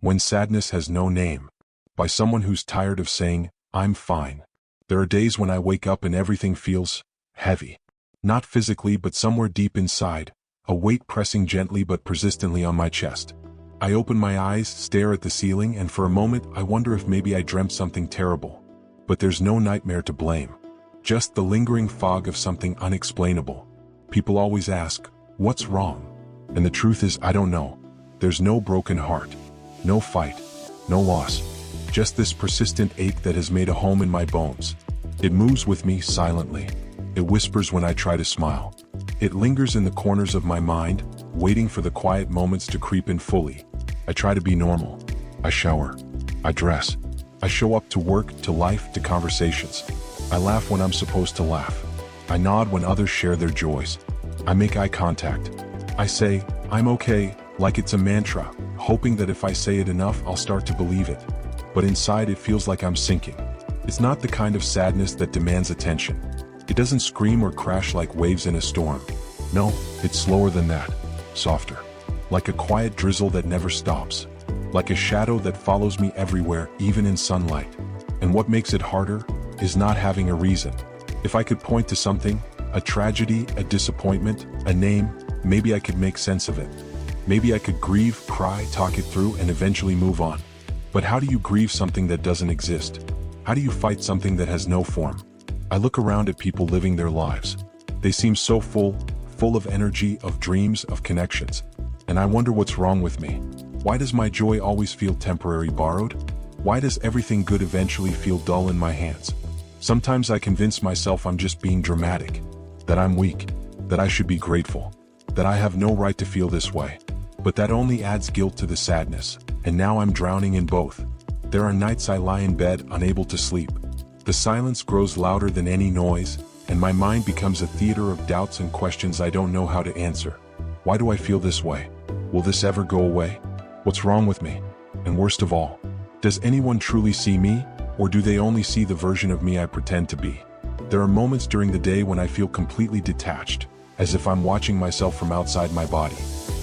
When sadness has no name. By someone who's tired of saying, I'm fine. There are days when I wake up and everything feels heavy. Not physically but somewhere deep inside, a weight pressing gently but persistently on my chest. I open my eyes, stare at the ceiling, and for a moment I wonder if maybe I dreamt something terrible. But there's no nightmare to blame. Just the lingering fog of something unexplainable. People always ask, what's wrong? And the truth is, I don't know. There's no broken heart. No fight. No loss. Just this persistent ache that has made a home in my bones. It moves with me silently. It whispers when I try to smile. It lingers in the corners of my mind, waiting for the quiet moments to creep in fully. I try to be normal. I shower. I dress. I show up to work, to life, to conversations. I laugh when I'm supposed to laugh. I nod when others share their joys. I make eye contact. I say, I'm okay, like it's a mantra, hoping that if I say it enough, I'll start to believe it. But inside it feels like I'm sinking. It's not the kind of sadness that demands attention. It doesn't scream or crash like waves in a storm. No, it's slower than that. Softer. Like a quiet drizzle that never stops. Like a shadow that follows me everywhere, even in sunlight. And what makes it harder is not having a reason. If I could point to something, a tragedy, a disappointment, a name, maybe I could make sense of it. Maybe I could grieve, cry, talk it through, and eventually move on. But how do you grieve something that doesn't exist? How do you fight something that has no form? I look around at people living their lives. They seem so full of energy, of dreams, of connections. And I wonder what's wrong with me. Why does my joy always feel temporary, borrowed? Why does everything good eventually feel dull in my hands? Sometimes I convince myself I'm just being dramatic, that I'm weak, that I should be grateful, that I have no right to feel this way. But that only adds guilt to the sadness, and now I'm drowning in both. There are nights I lie in bed, unable to sleep. The silence grows louder than any noise, and my mind becomes a theater of doubts and questions I don't know how to answer. Why do I feel this way? Will this ever go away? What's wrong with me? And worst of all, does anyone truly see me, or do they only see the version of me I pretend to be? There are moments during the day when I feel completely detached, as if I'm watching myself from outside my body.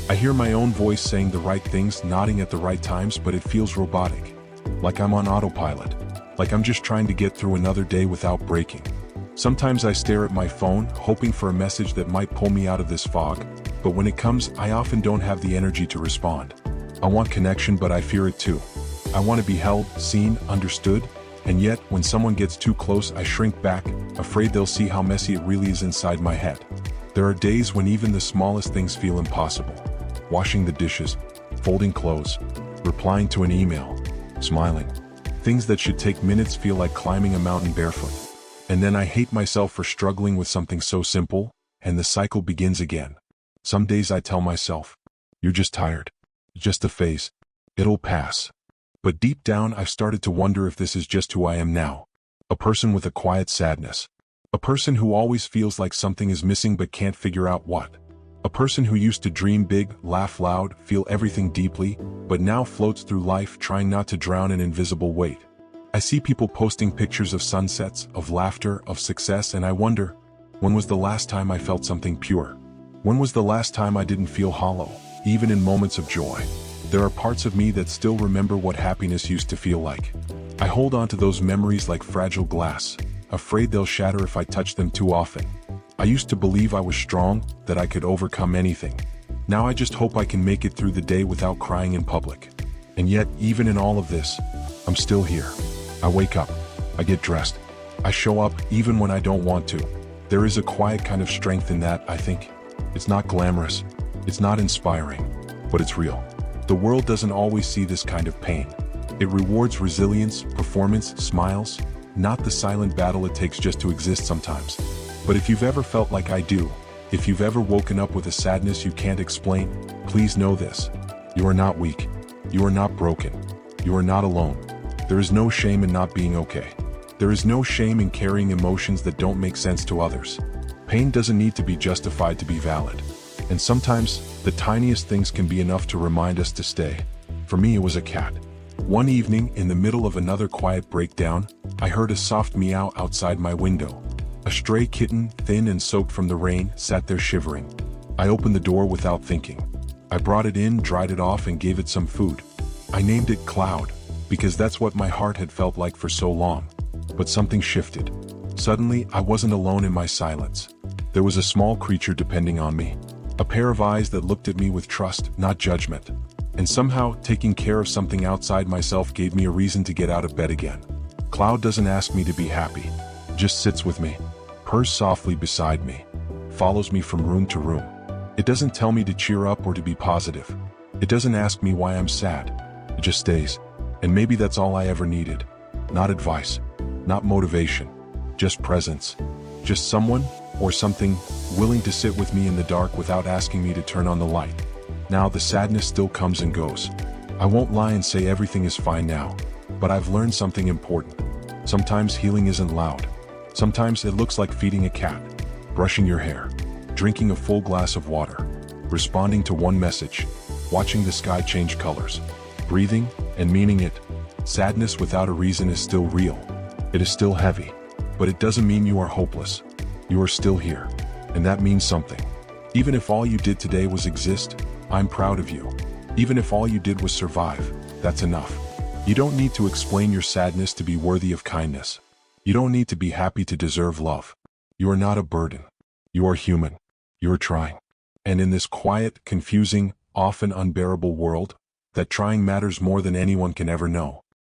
I hear my own voice saying the right things, nodding at the right times, but it feels robotic. Like I'm on autopilot. Like I'm just trying to get through another day without breaking. Sometimes I stare at my phone, hoping for a message that might pull me out of this fog, but when it comes, I often don't have the energy to respond. I want connection, but I fear it too. I want to be held, seen, understood, and yet, when someone gets too close, I shrink back, afraid they'll see how messy it really is inside my head. There are days when even the smallest things feel impossible. Washing the dishes, folding clothes, replying to an email, smiling. Things that should take minutes feel like climbing a mountain barefoot. And then I hate myself for struggling with something so simple, and the cycle begins again. Some days I tell myself, you're just tired. Just a phase. It'll pass. But deep down I've started to wonder if this is just who I am now. A person with a quiet sadness. A person who always feels like something is missing but can't figure out what. A person who used to dream big, laugh loud, feel everything deeply, but now floats through life trying not to drown in invisible weight. I see people posting pictures of sunsets, of laughter, of success, and I wonder, when was the last time I felt something pure? When was the last time I didn't feel hollow, even in moments of joy? There are parts of me that still remember what happiness used to feel like. I hold on to those memories like fragile glass, afraid they'll shatter if I touch them too often. I used to believe I was strong, that I could overcome anything. Now I just hope I can make it through the day without crying in public. And yet, even in all of this, I'm still here. I wake up. I get dressed. I show up even when I don't want to. There is a quiet kind of strength in that, I think. It's not glamorous. It's not inspiring. But it's real. The world doesn't always see this kind of pain. It rewards resilience, performance, smiles, not the silent battle it takes just to exist sometimes. But if you've ever felt like I do, if you've ever woken up with a sadness you can't explain, please know this. You are not weak. You are not broken. You are not alone. There is no shame in not being okay. There is no shame in carrying emotions that don't make sense to others. Pain doesn't need to be justified to be valid. And sometimes, the tiniest things can be enough to remind us to stay. For me, it was a cat. One evening, in the middle of another quiet breakdown, I heard a soft meow outside my window. A stray kitten, thin and soaked from the rain, sat there shivering. I opened the door without thinking. I brought it in, dried it off, and gave it some food. I named it Cloud, because that's what my heart had felt like for so long. But something shifted. Suddenly, I wasn't alone in my silence. There was a small creature depending on me. A pair of eyes that looked at me with trust, not judgment. And somehow, taking care of something outside myself gave me a reason to get out of bed again. Cloud doesn't ask me to be happy. Just sits with me. Purrs softly beside me. Follows me from room to room. It doesn't tell me to cheer up or to be positive. It doesn't ask me why I'm sad. It just stays. And maybe that's all I ever needed. Not advice. Not motivation. Just presence. Just someone, or something, willing to sit with me in the dark without asking me to turn on the light. Now the sadness still comes and goes. I won't lie and say everything is fine now. But I've learned something important. Sometimes healing isn't loud. Sometimes it looks like feeding a cat, brushing your hair, drinking a full glass of water, responding to one message, watching the sky change colors, breathing and meaning it. Sadness without a reason is still real. It is still heavy. But it doesn't mean you are hopeless. You are still here. And that means something. Even if all you did today was exist, I'm proud of you. Even if all you did was survive, that's enough. You don't need to explain your sadness to be worthy of kindness. You don't need to be happy to deserve love. You are not a burden. You are human. You are trying. And in this quiet, confusing, often unbearable world, that trying matters more than anyone can ever know.